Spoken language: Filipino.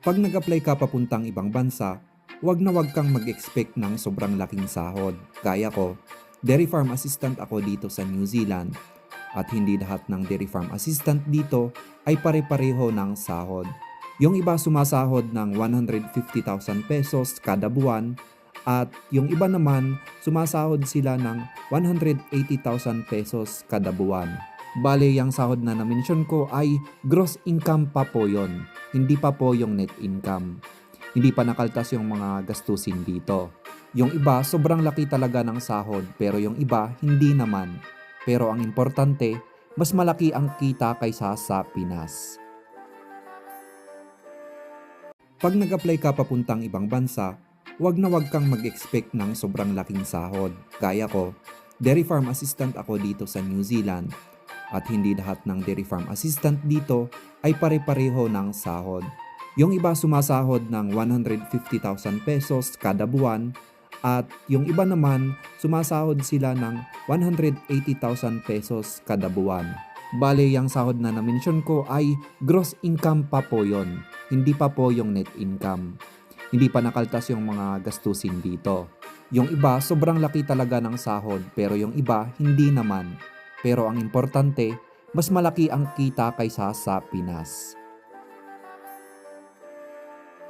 Pag nag-apply ka papuntang ibang bansa, wag na wag kang mag-expect ng sobrang laking sahod. Gaya ko, dairy farm assistant ako dito sa New Zealand at hindi lahat ng dairy farm assistant dito ay pare-pareho ng sahod. Yung iba sumasahod ng 150,000 pesos kada buwan at yung iba naman sumasahod sila ng 180,000 pesos kada buwan. Bale, yung sahod na na-mention ko ay gross income pa po yon, hindi pa po yung net income. Hindi pa nakaltas yung mga gastusin dito. Yung iba, sobrang laki talaga ng sahod pero yung iba, hindi naman. Pero ang importante, mas malaki ang kita kaysa sa Pinas. Pag nag-apply ka papuntang ibang bansa, wag na wag kang mag-expect ng sobrang laking sahod. Gaya ko, dairy farm assistant ako dito sa New Zealand at hindi lahat ng dairy farm assistant dito ay pare-pareho ng sahod. Yung iba sumasahod ng 150,000 pesos kada buwan at yung iba naman sumasahod sila ng 180,000 pesos kada buwan. Bale, yung sahod na na-mention ko ay gross income pa po yon, hindi pa po yung net income. Hindi pa nakaltas yung mga gastusin dito. Yung iba, sobrang laki talaga ng sahod pero yung iba, hindi naman. Pero ang importante, mas malaki ang kita kaysa sa Pinas.